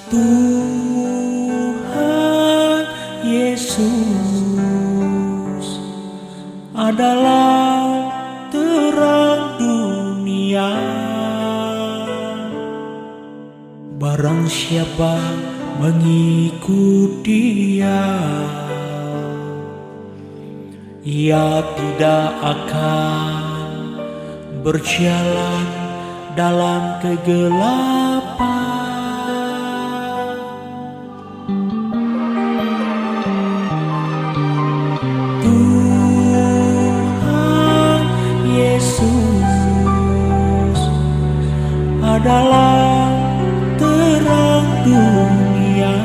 Tuhan Yesus adalah terang dunia. Barang siapa mengikut Dia, ia tidak akan berjalan dalam kegelapan. Tuhan Yesus adalah terang dunia.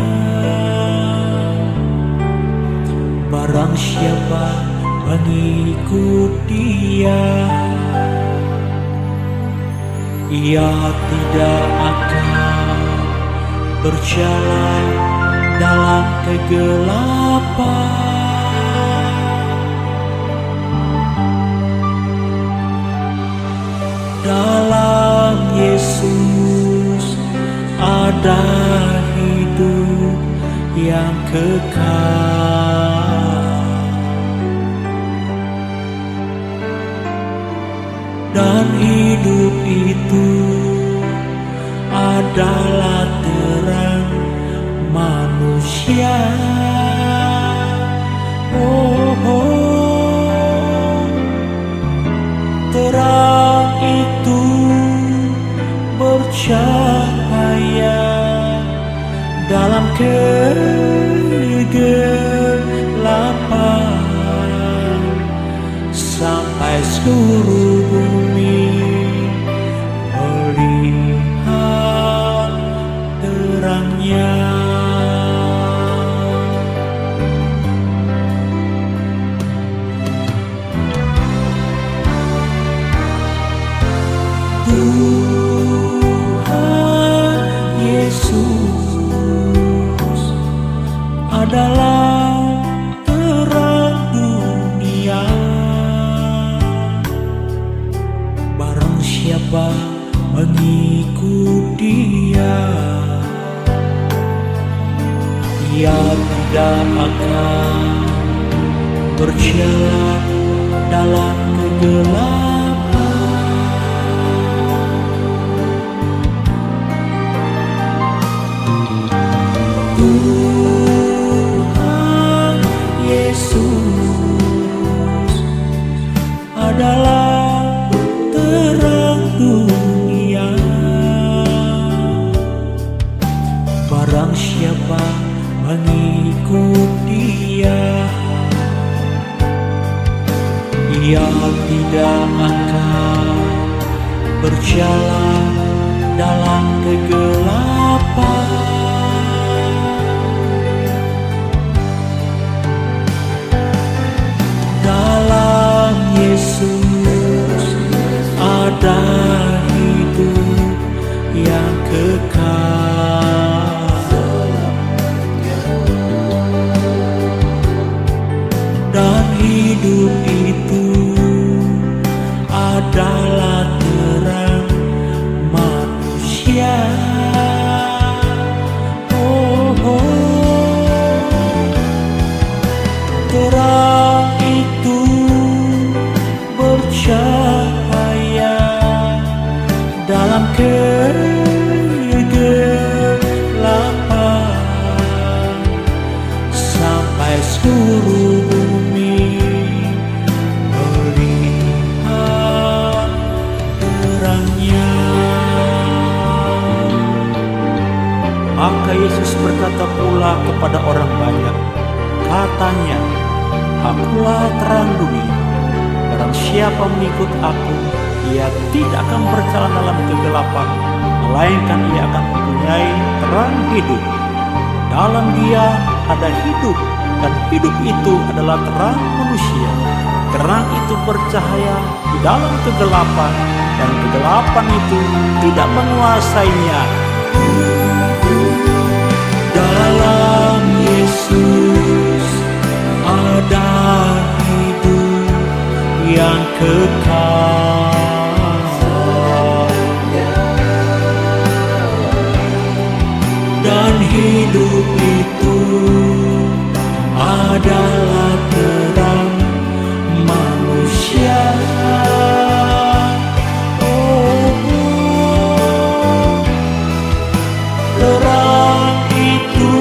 Barang siapa mengikut Dia, ia tidak akan berjalan dalam kegelapan. Dalam Yesus ada hidup yang kekal, dan hidup itu adalah terang manusia. Terang itu bercahaya dalam kegelapan, sampai seluruh bumi melihat terangnya. Tuhan Yesus adalah terang dunia. Barang siapa mengikut Dia, ia tidak akan berjalan dalam kegelapan. Tuhan Yesus adalah terang dunia. Barang siapa mengikut Dia, ia tidak akan berjalan dalam kegelapan. Dalam Yesus ada hidup yang kekal, dan hidup itu adalah terang manusia. Terang itu bercahaya dalam kegelapan, sampai seluruh bumi melihat terangnya. Maka Yesus berkata pula kepada orang banyak, katanya, "Akulah terang dunia. Barang siapa mengikut Aku, ia tidak akan berjalan dalam kegelapan, melainkan ia akan mempunyai terang hidup. Dalam Dia ada hidup, dan hidup itu adalah terang manusia. Terang itu bercahaya di dalam kegelapan, dan kegelapan itu tidak menguasainya." Dalam Yesus ada hidup yang kekal, dan hidup itu adalah terang manusia. Terang itu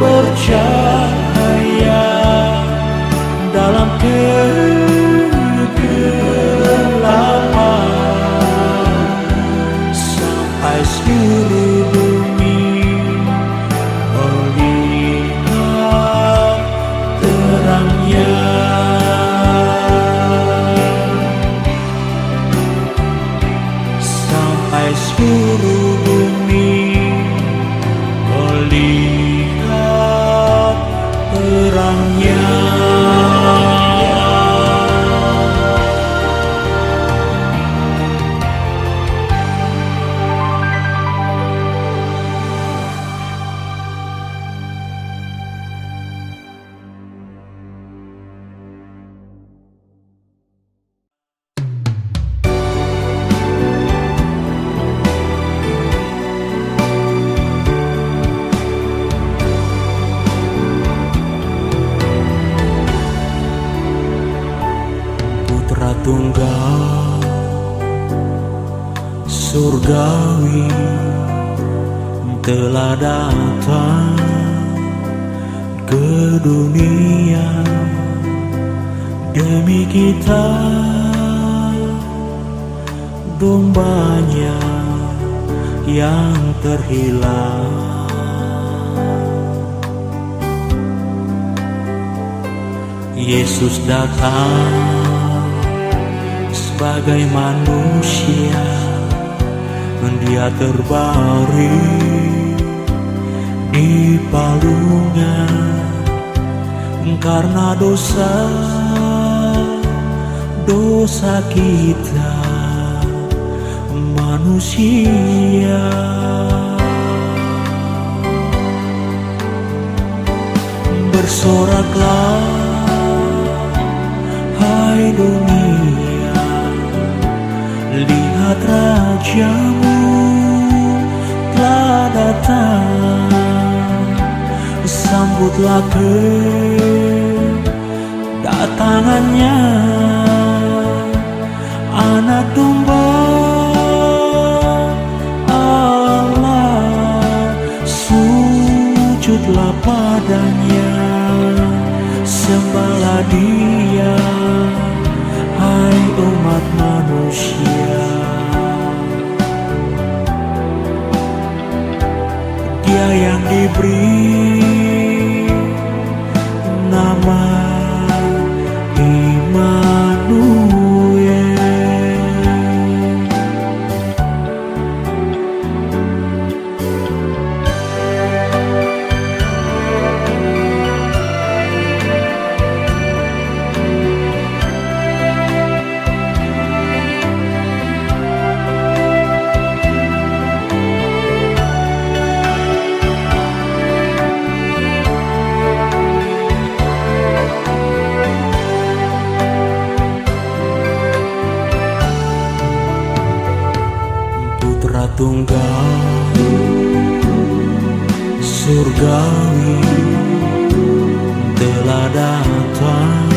bercahaya dalam kegelapan, sampai seluruh bumi melihat terangnya. Sampai seluruh bumi melihat terangnya. Putra Tunggal surgawi telah datang ke dunia demi kita, dombanya yang terhilang. Yesus datang sebagai manusia, Dia terbaring di palungan karena dosa kita manusia. Bersoraklah hai dunia, lihat Rajamu telah datang. Sambutlah kedatangannya, Anak Domba Allah. Sujudlah padanya, sembahlah Dia, hai umat manusia. Dia yang diberi nama Immanuel. Putra Tunggal surgawi telah datang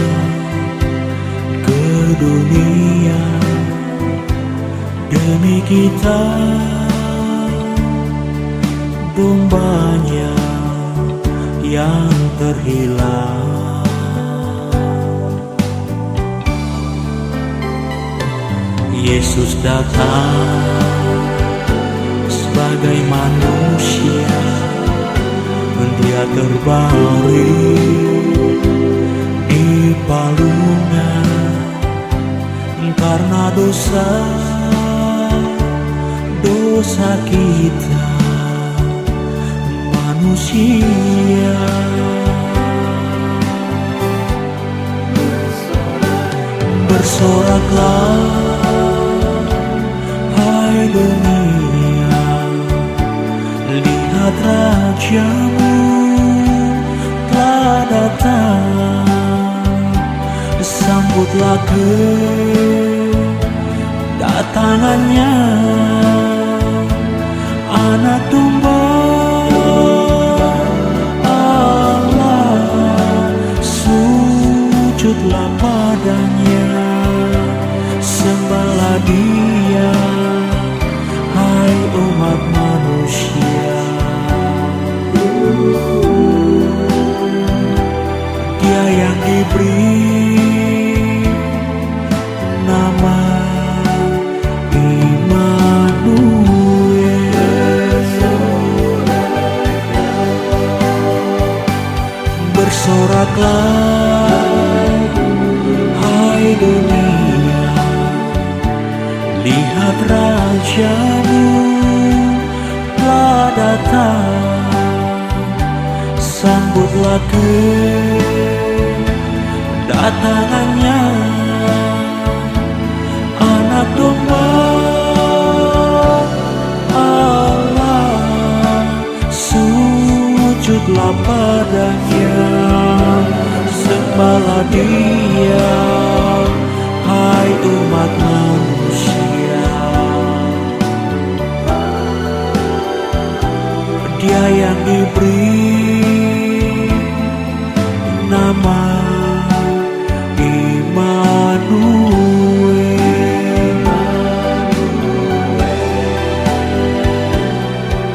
ke dunia demi kita, dombanya yang terhilang. Yesus datang sebagai manusia, Dia terbaring di palungan karena dosa kita manusia. Bersoraklah hai dunia, lihat Rajamu telah datang. Sambutlah kedatangannya, Anak Domba Sujudlah padanya, sembahlah Dia, hai umat manusia. Dia yang diberi nama Immanuel. Bersoraklah hai dunia, lihat Rajamu telah datang. Sambutlah kedatangannya, Anak Domba Allah. Sujudlah padanya, sembahlah Dia, hai umat manusia. Dia yang diberi nama Immanuel.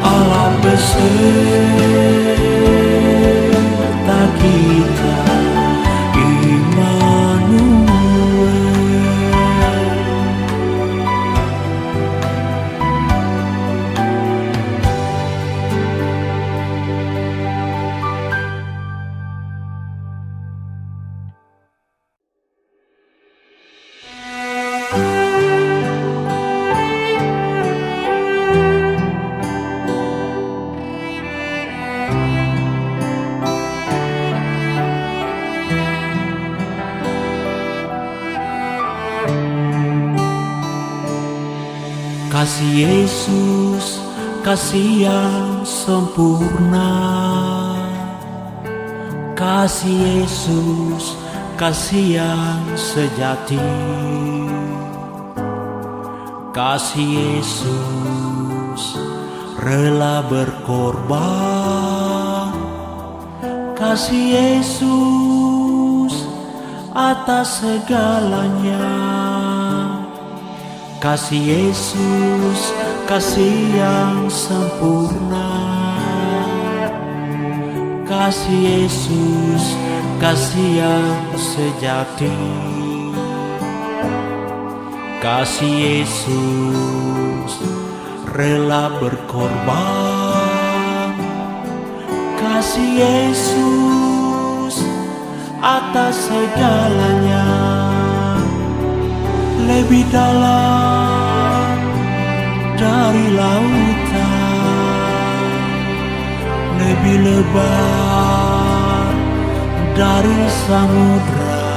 Allah beserta kita, Immanuel. Kasih Yesus, kasih yang sempurna. Kasih Yesus, kasih yang sejati. Kasih Yesus rela berkorban. Kasih Yesus atas segalanya. Kasih Yesus, kasih yang sempurna. Kasih Yesus, kasih yang sejati. Kasih Yesus rela berkorban. Kasih Yesus atas segalanya. Lebih dalam dari lautan, lebih lebar dari samudra,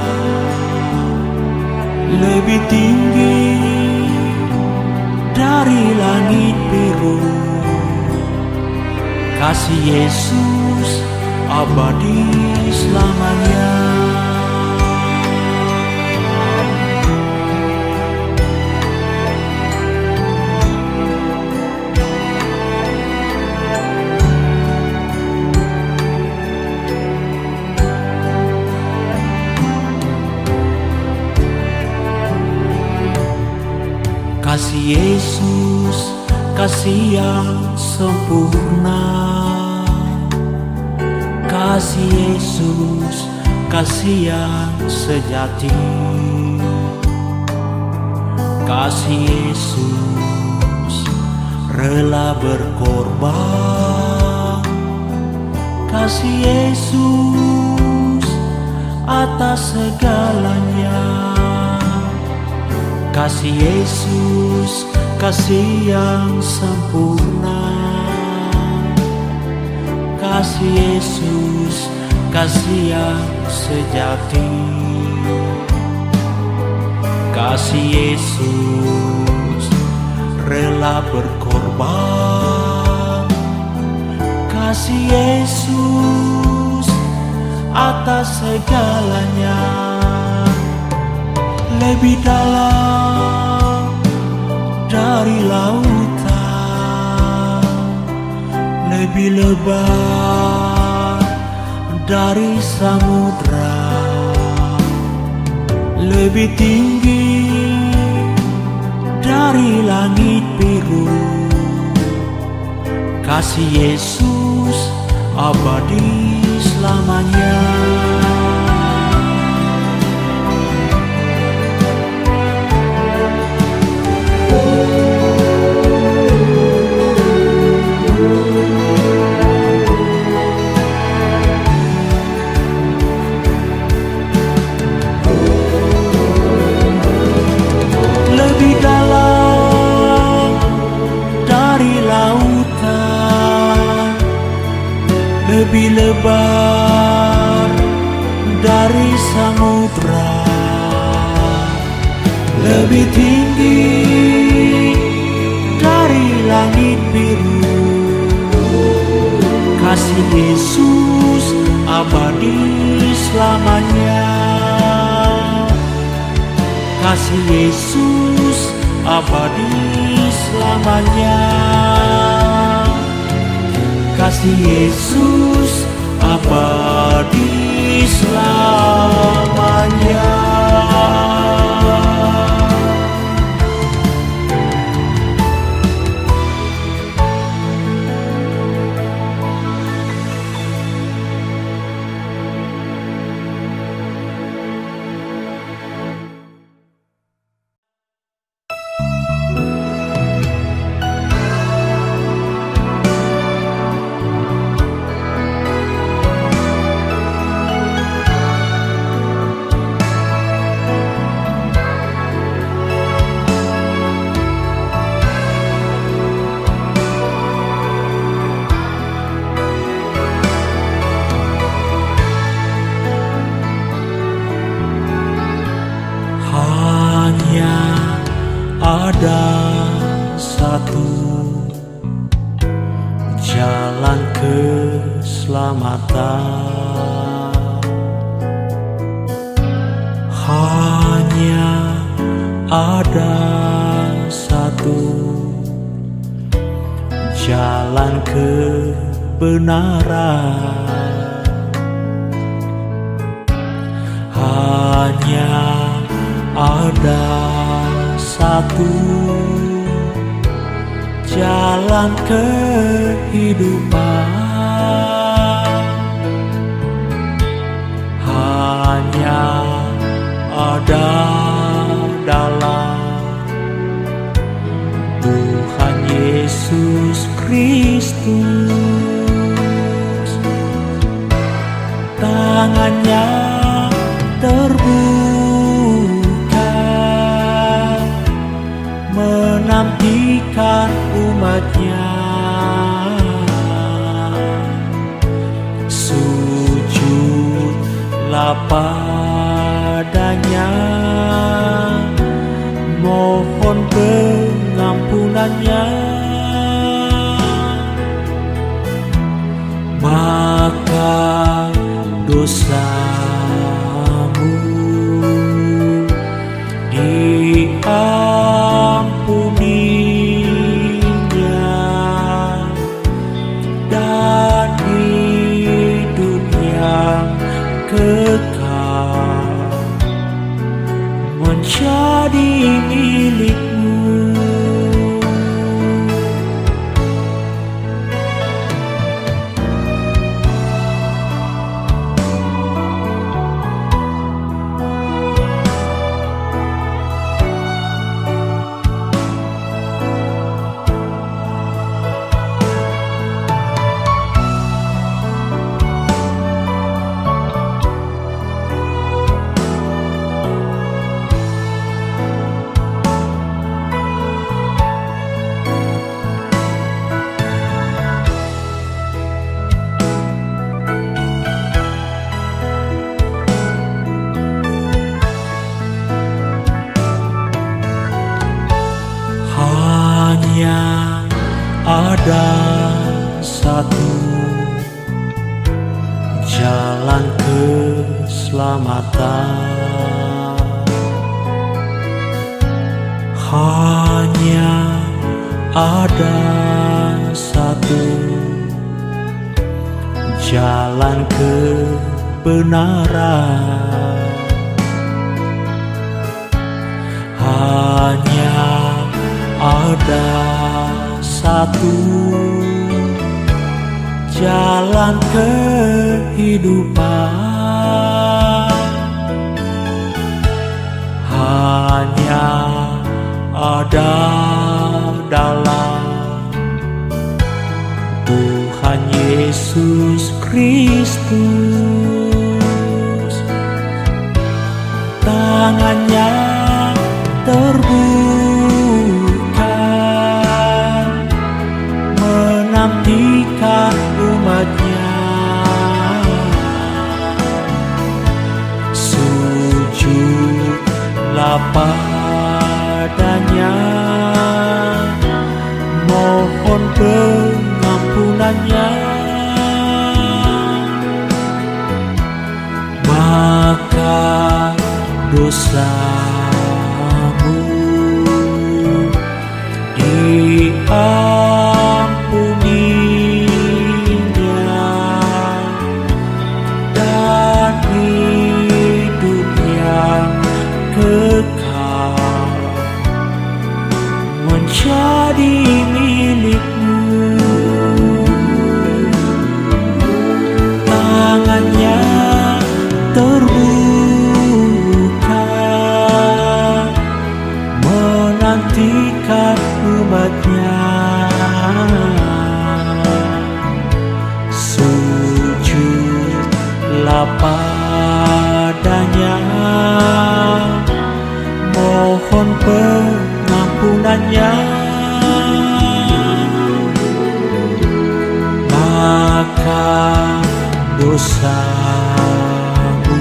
lebih tinggi dari langit biru. Kasih Yesus abadi selamanya. Kasih Yesus, kasih yang sempurna. Kasih Yesus, kasih yang sejati. Kasih Yesus rela berkorban. Kasih Yesus atas segalanya. Kasih Yesus, kasih yang sempurna. Kasih Yesus, kasih yang sejati. Kasih Yesus rela berkorban. Kasih Yesus atas segalanya. Lebih dalam dari lautan, lebih lebar dari samudra, lebih tinggi dari langit biru. Kasih Yesus abadi selamanya. Lebih dalam dari lautan, lebih lebar dari samudra, lebih tinggi dari langit biru. Kasih Yesus abadi selamanya. Kasih Yesus abadi selamanya. Kasih Yesus abadi selamanya. Ada satu jalan keselamatan, hanya ada satu jalan kebenaran, hanya ada satu jalan kehidupan, hanya ada dalam Tuhan Yesus Kristus. Tangannya terbuka menantikan umatnya, sujudlah padanya, mohon pengampunannya, maka dosamu diampuninya, dan hidup yang kekal menjadi milikmu. Hanya ada satu jalan keselamatan, hanya ada satu jalan kebenaran, Hanya ada satu jalan kehidupan, hanya ada dalam Tuhan Yesus Kristus. Tangannya terbuka menantikan umatnya, sujudlah padanya, mohon pengampunannya, maka dosamu diampuninya, dan hidup yang kekal menjadi milikmu. Tangannya terbuka menantikan umatnya, sujudlah padanya, mohon pengampunannya, maka dosamu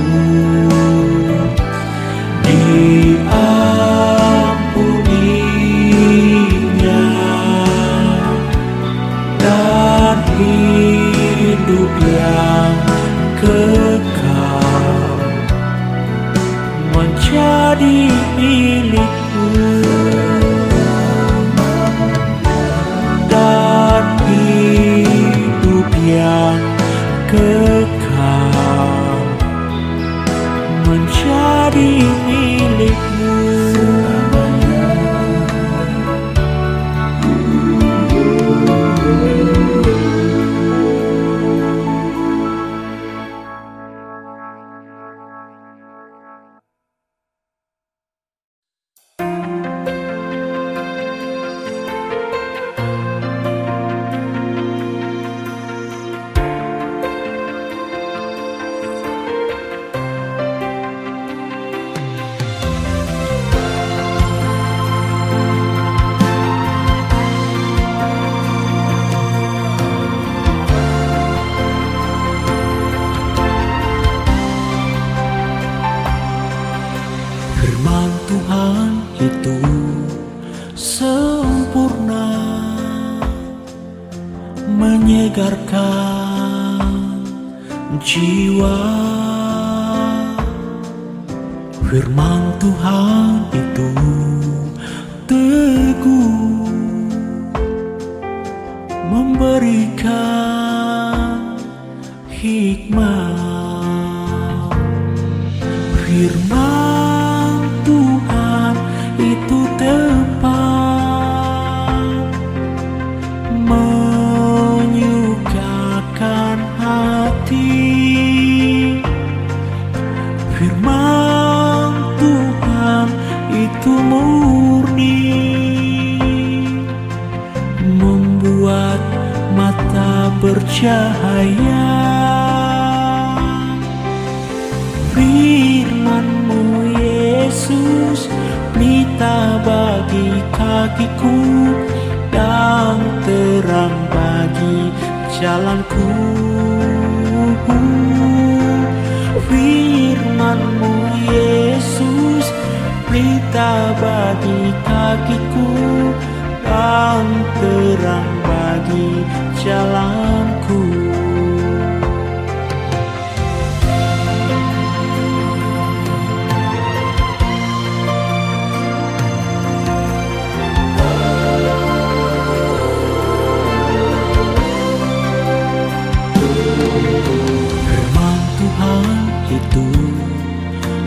diampuninya, dan hidup yang kekal menjadi milikmu, dan hidup yang kekal menjadi milikmu. Firman Tuhan itu sempurna, menyegarkan jiwa. Firman Tuhan itu teguh, memberikan hikmat. Firman Tuhan itu tepat, menyukakan hati. Firman Tuhan itu murni, membuat mata bercahaya. Firman-Mu Yesus, pelita bagi kakiku dan terang bagi jalanku. Firman-Mu Yesus, pelita bagi kakiku dan terang bagi jalanku. Firman Tuhan itu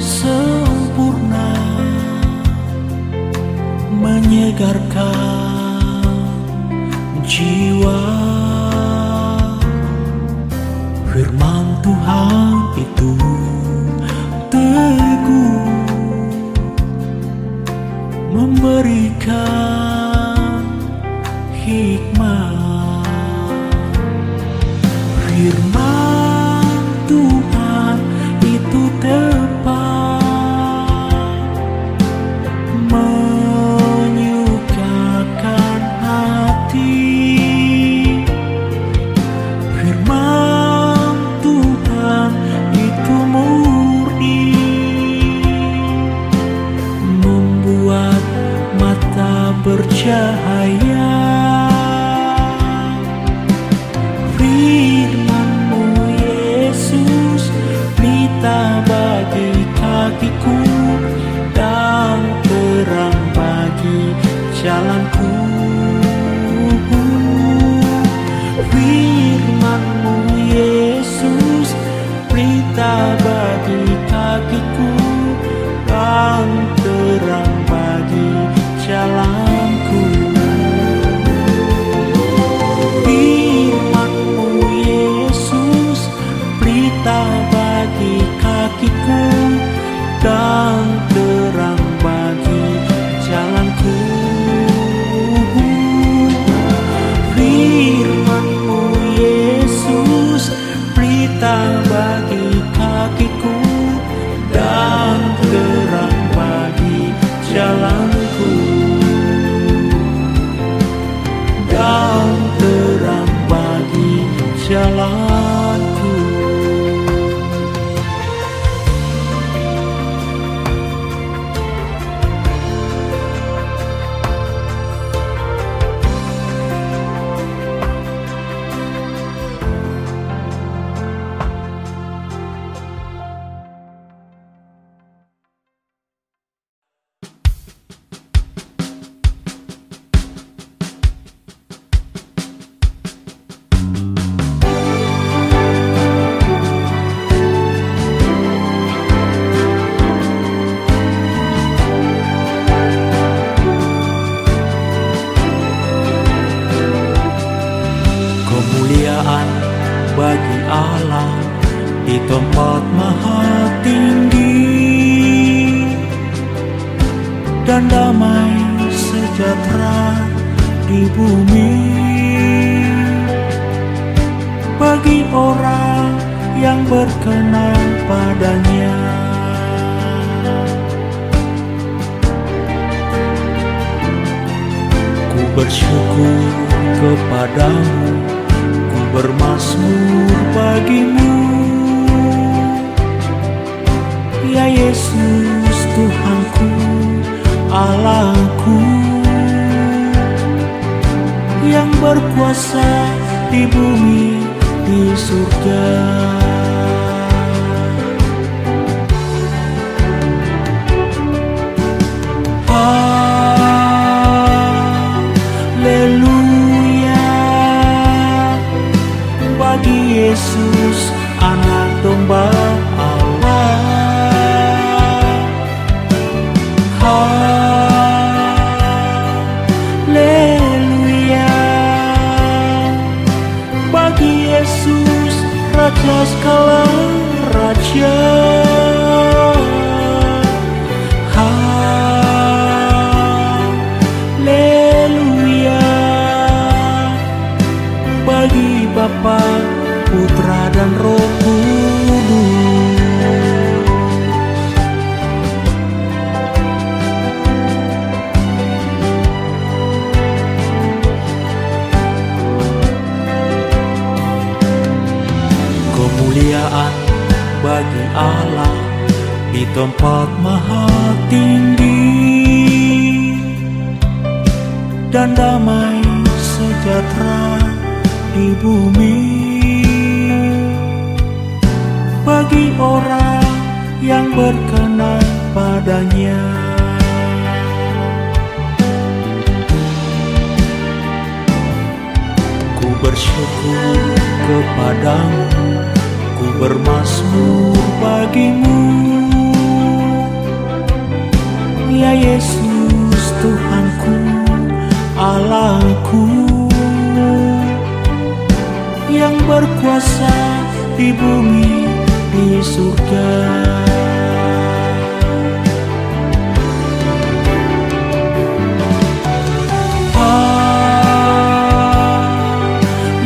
sempurna, menyegarkan jiwa. Firman Tuhan itu teguh, memberikan hikmat. Firman Tuhan itu tepat, menyukakan hati. Firman Tuhan itu murni, membuat mata bercahaya. Firman-Mu Yesus, pelita bagi kakiku dan terang bagi jalanku. Firman-Mu Yesus, pelita bagi kakiku dan terang bagi jalanku. Firman-Mu Yesus, pelita bagi kakiku dan terang bagi jalanku. Firman-Mu Yesus, pelita bagi kakiku dan terang bagi jalanku, dan terang bagi jalanku. Kemuliaan bagi Allah di tempat maha tinggi, dan damai sejahtera di bumi bagi orang yang berkenan padanya. Ku bersyukur kepadamu, ku bermazmur bagimu, ya Yesus Tuhanku, Allahku, yang berkuasa di bumi, di surga. Haleluya bagi Yesus, anak domba Allah. Haleluya bagi Yesus, Raja segala raja. Haleluya bagi Bapa, Putra dan Roh Kudus. Kemuliaan bagi Allah di tempat maha tinggi, dan damai sejahtera di bumi bagi orang yang berkenan padanya. Ku bersyukur kepadamu, ku bermazmur bagimu, ya Yesus Tuhanku, Allahku yang berkuasa di bumi, di surga.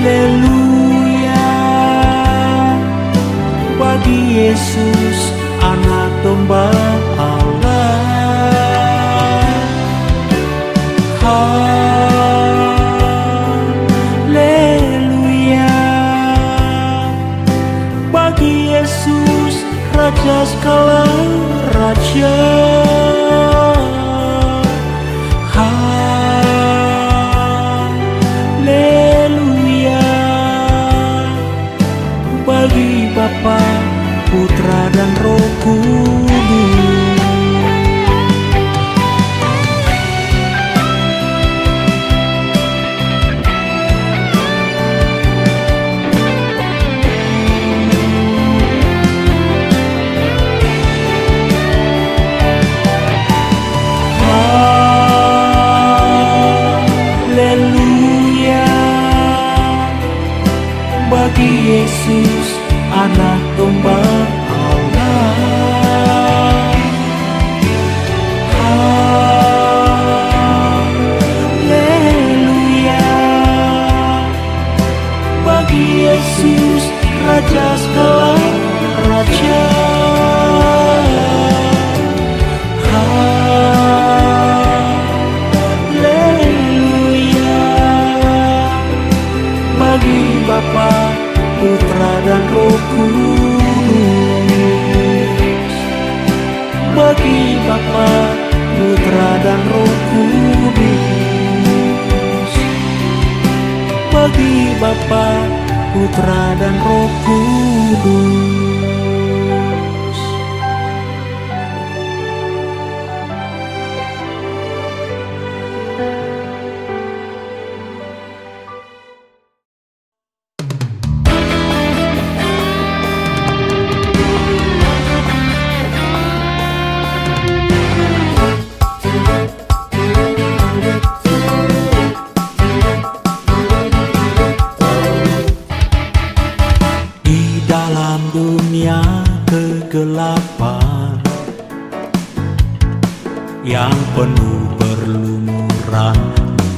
Haleluya bagi Yesus anak domba Allah. Haleluya bagi Yesus Raja segala raja. Haleluya bagi Bapa, Putra dan Roh Kudus. Bagi Yesus anak domba Allah. Haleluya bagi Yesus Raja segala raja. Haleluya bagi Bapa, Putra dan Roh Kudus. Bagi Bapa, Putra dan Roh Kudus. Bagi Bapa, Putra dan Roh Kudus. Dunia kegelapan yang penuh berlumuran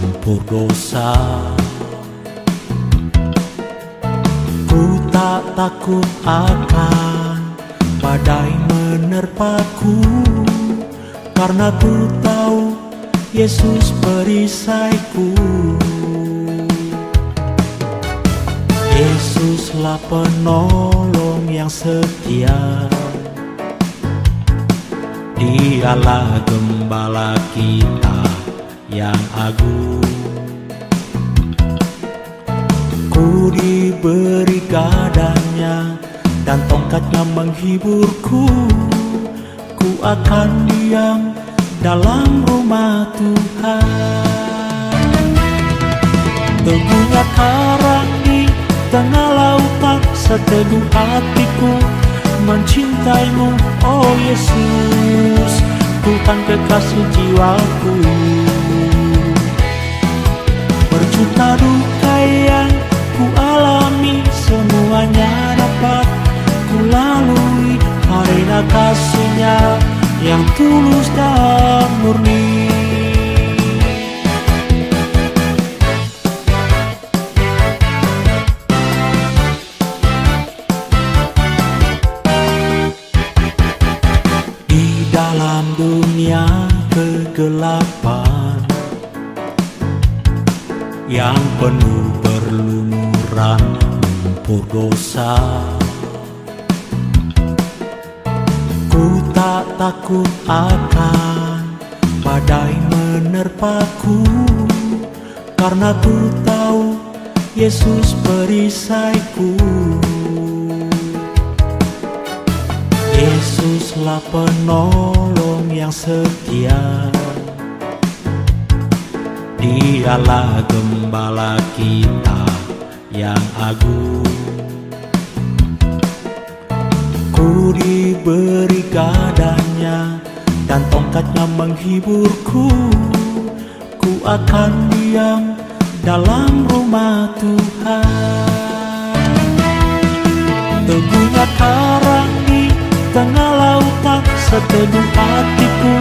lumpur dosa, ku tak takut akan badai menerpaku, karena ku tahu Yesus perisaiku. Yesuslah penolong yang setia, Dialah gembala kita yang agung. Ku diberi gadanya dan tongkatnya menghiburku. Ku akan diam dalam rumah Tuhan. Teguhnya karang di tengah lautan, seteguh hatiku mencintaimu, oh Yesus, Tuhan kekasih jiwaku. Berjuta duka yang ku alami, semuanya dapat ku lalui karena kasih-Nya yang tulus dan murni. Dalam dunia kegelapan yang penuh berlumuran lumpur dosa, ku tak takut akan badai menerpaku, karena ku tahu Yesus perisaiku. Yesuslah penolong yang setia, Dialah gembala kita yang agung. Ku diberi gadanya dan tongkatnya menghiburku. Ku akan diam dalam rumah Tuhan. Teguhnya karang di tengah lautan, seteguh hatiku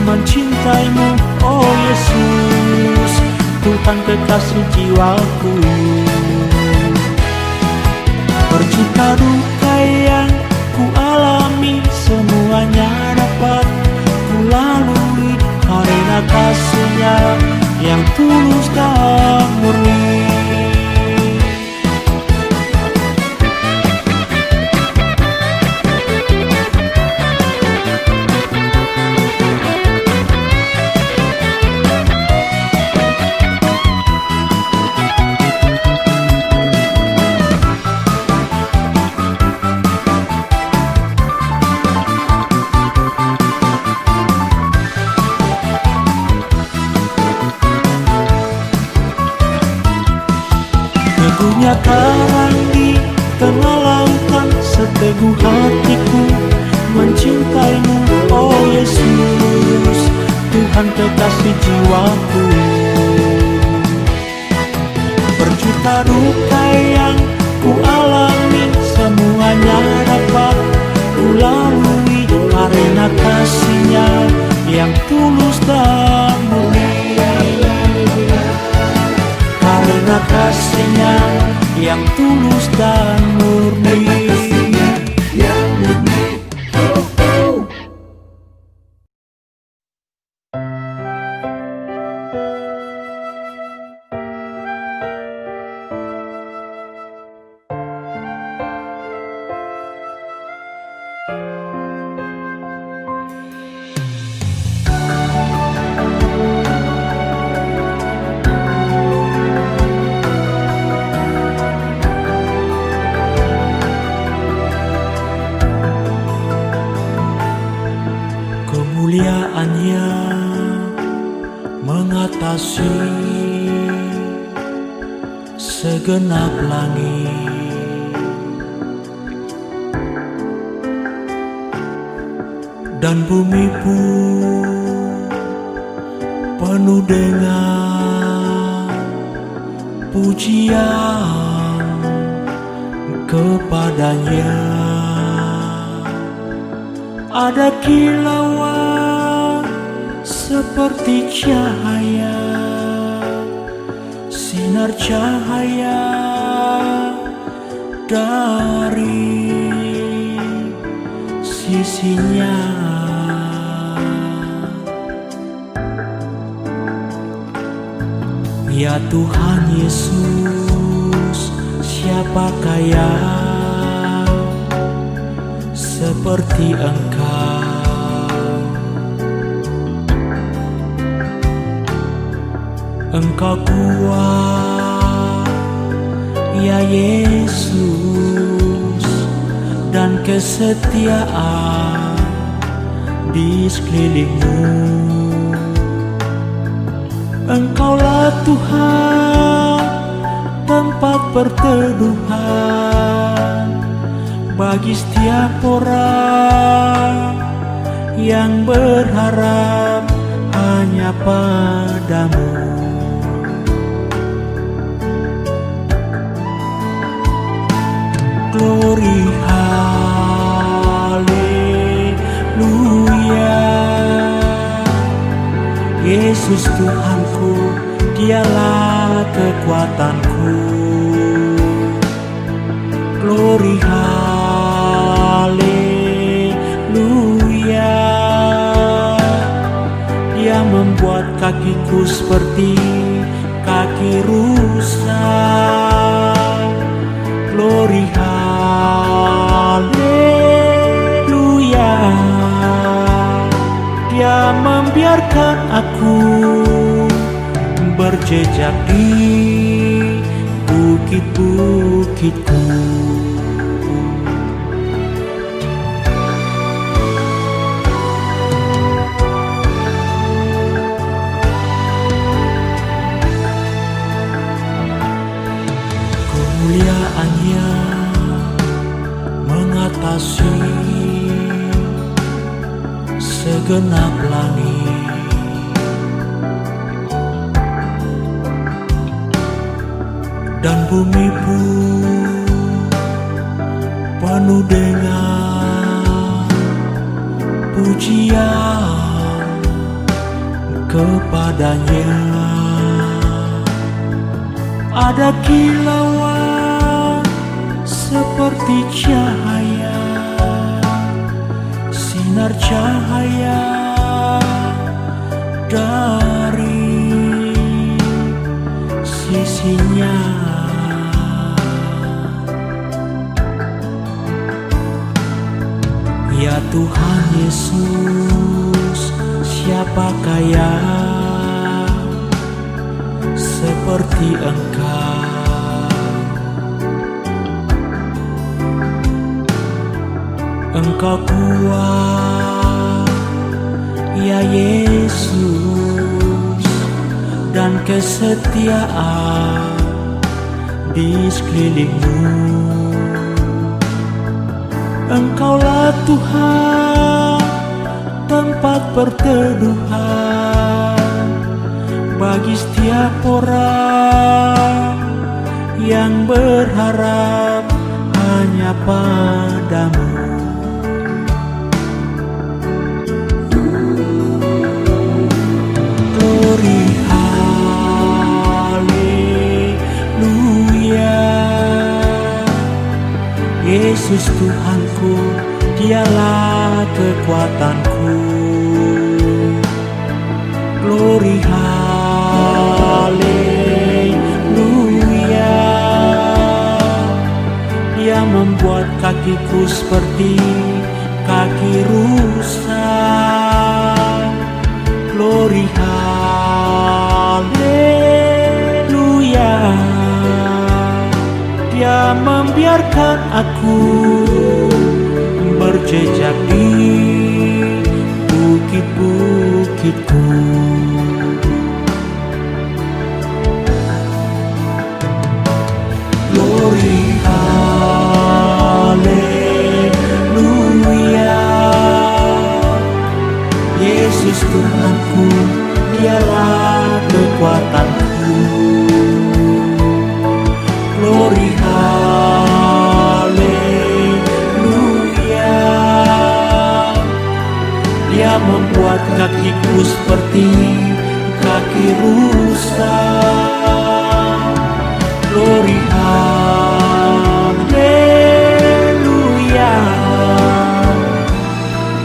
mencintaimu, oh Yesus, Tuhan kekasih jiwaku. Berjuta duka yang ku alami, semuanya dapat ku lalui karena kasih-Nya yang tulus dan murni. Teguhnya karang di tengah lautan, seteguh hatiku mencintaimu, oh Yesus, Tuhan kekasih jiwaku. Berjuta duka yang ku alami, semuanya dapat ku lalui karena kasih-Nya yang tulus dan murni. Karena kasih-Nya yang tulus dan murni. Kemuliaan-Nya mengatasi segenap langit, dan bumi pun penuh dengan pujian kepada-Nya. Ada kilauan seperti cahaya, sinar cahaya dari sisi-Nya. Ya Tuhan Yesus, siapakah yang seperti Engkau? Engkau kuat, ya Yesus, dan kesetiaan di sekelilingmu. Engkaulah Tuhan, tempat perteduhan bagi setiap orang yang berharap hanya padamu. Glory, haleluya. Yesus Tuhanku, Dialah kekuatanku. Glory, haleluya. Dia membuat kakiku seperti kaki rusa. Glory, haleluya. Dia membiarkan aku berjejak di bukit-bukitku. Kemuliaan-Nya mengatasi segenap langit, dan bumi pun penuh dengan pujian kepadanya. Ada kilauan seperti cahaya, sinar cahaya dari sisinya. Ya Tuhan Yesus, siapakah yang seperti Engkau? Engkau kuat, ya Yesus, dan kesetiaan di sekelilingmu. Engkaulah Tuhan, tempat perteduhan bagi setiap orang yang berharap hanya padamu. Glory, haleluya. Yesus Tuhanku, Dialah kekuatanku. Glory, haleluya. Dia membuat kakiku seperti kaki rusa. Glory, haleluya. Dia membiarkan aku berjejak di bukit-bukitku. Glory, haleluya. Yesus Tuhanku, Dialah kekuatanku. Glory, haleluya. Dia membuat kakiku seperti kaki rusa. Glory, haleluya.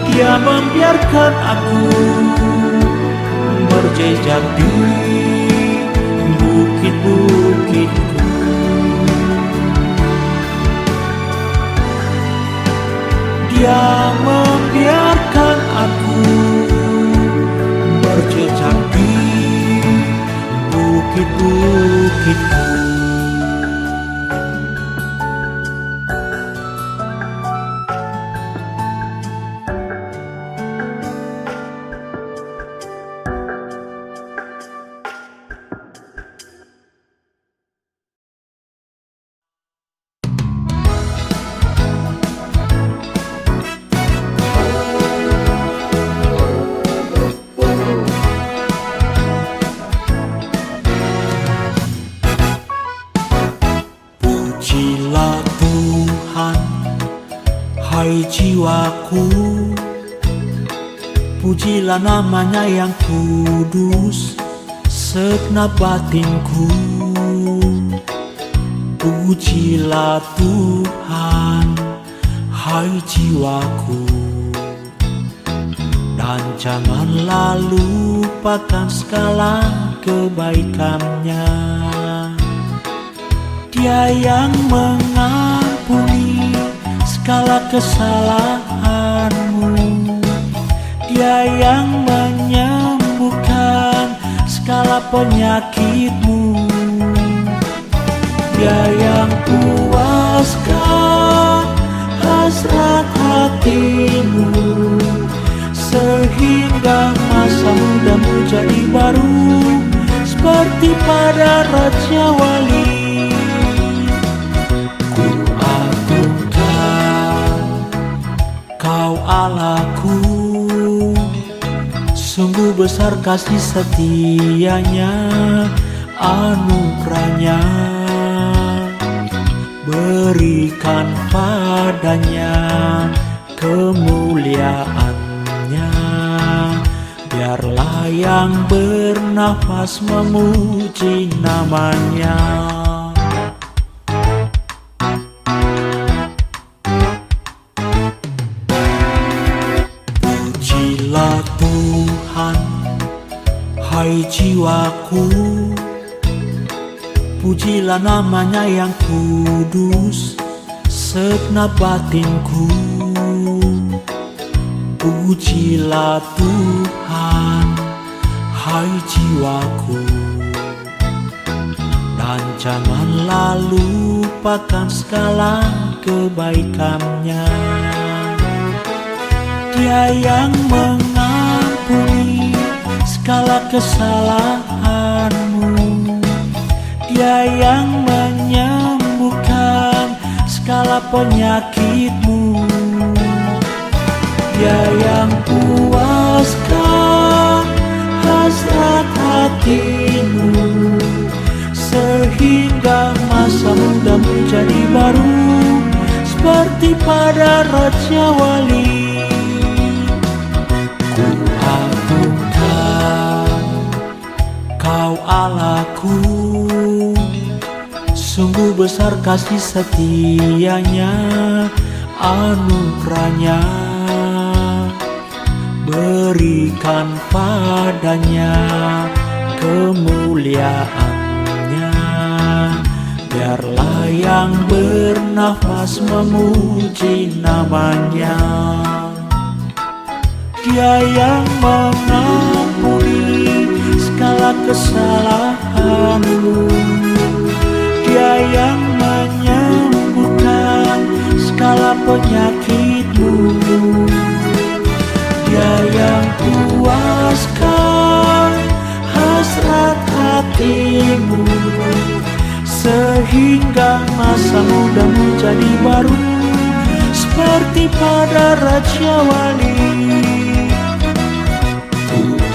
Dia membiarkan aku berjejak di bukit-bukitku. Dia membiarkan aku berjejak di bukit-bukitku. Pujilah Tuhan, hai jiwaku. Pujilah namanya yang kudus, segenap batinku. Pujilah Tuhan, hai jiwaku. Dan janganlah lupakan segala kebaikannya. Dia yang mengampuni segala kesalahanmu. Dia yang menyembuhkan segala penyakitmu. Dia yang puaskan hasrat hatimu, sehingga masa mudamu jadi baru seperti pada Raja Wali. Kau Allahku, sungguh besar kasih setianya, anugerahnya Berikan padanya kemuliaannya, biarlah yang bernafas memuji namanya. Pujilah Tuhan, hai jiwaku, pujilah namanya yang kudus, segenap batinku. Pujilah Tuhan, hai jiwaku, dan janganlah lupakan segala kebaikannya. Dia yang mengampuni segala kesalahanmu, Dia yang menyembuhkan segala penyakitmu, Dia yang puaskan hasrat hatimu, sehingga masa muda menjadi baru seperti pada Raja Wali. Ku agungkan Kau Allahku, sungguh besar kasih setianya, anugerahnya. Berikan padanya kemuliaannya, biarlah yang bernafas memuji namanya. Dia yang mengampuni segala kesalahanmu, Dia yang menyembuhkan segala penyakitmu, Dia yang puaskan hasrat hatimu, sehingga masa muda menjadi baru seperti pada Raja Wali.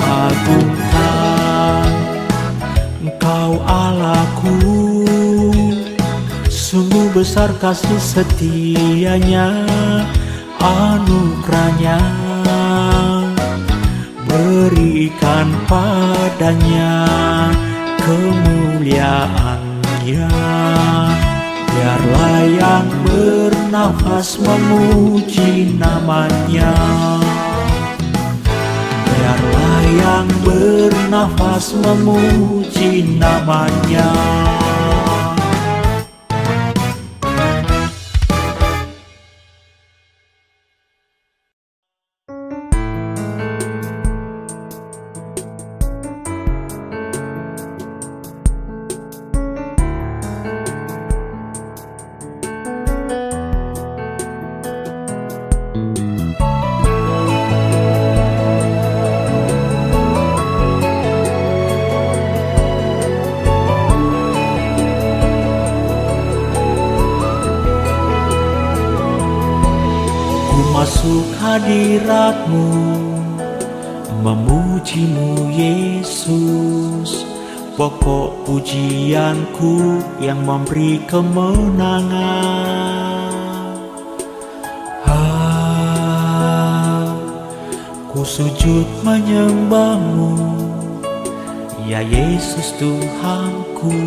Agungkan Engkau Allahku, sungguh besar kasih setianya, anugerahnya. Berikan padanya kemuliaannya, biarlah yang bernafas memuji namanya. Biarlah yang bernafas memuji namanya. Masuk hadirat-Mu, memuji-Mu Yesus, pokok pujianku yang memberi kemenangan. Ku sujud menyembah-Mu, ya Yesus Tuhanku,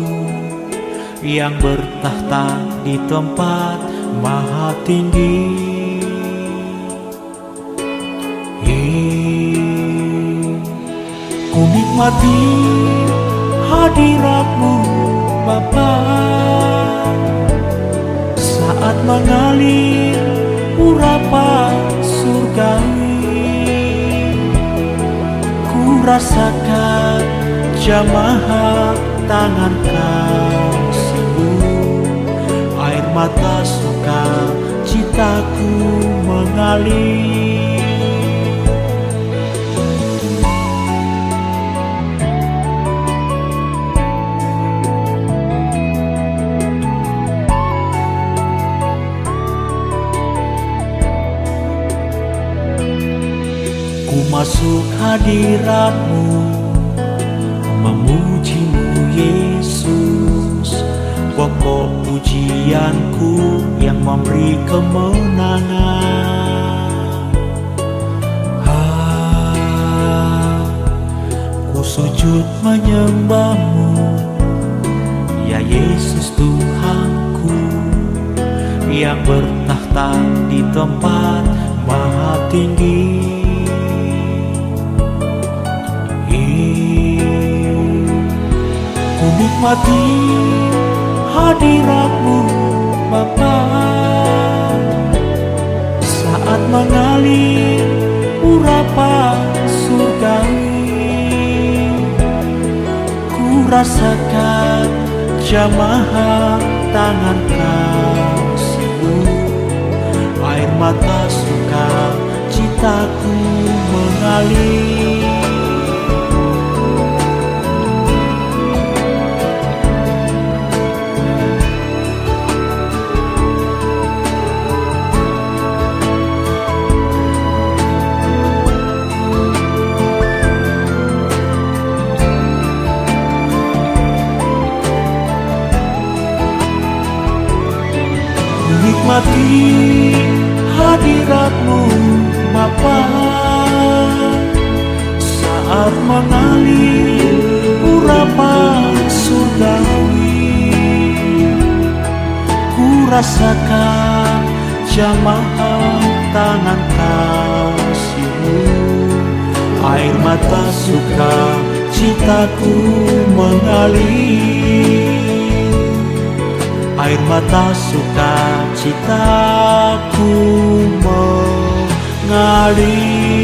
yang bertahta di tempat maha tinggi. Ku nikmati hadirat-Mu Bapa, saat mengalir urapan surgawi. Ku rasakan jamaah tangan Kasih-Mu, air mata suka citaku mengalir. Ku masuk hadirat-Mu, memuji-Mu Yesus, pokok pujianku yang memberi kemenangan. Ku sujud menyembahmu, ya Yesus Tuhanku, yang bertahta di tempat maha tinggi. Ku nikmati hadirat-Mu Bapa, saat mengalir urapan surgawi. Ku rasakan jamahan tangan kasih-Mu, air mata suka citaku mengalir. Nikmati hadirat-Mu Bapa, saat mengalir urapan surgawi. Ku rasakan jamahan tangan kasih-Mu, air mata suka citaku mengalir. Air mata suka citaku mengalir.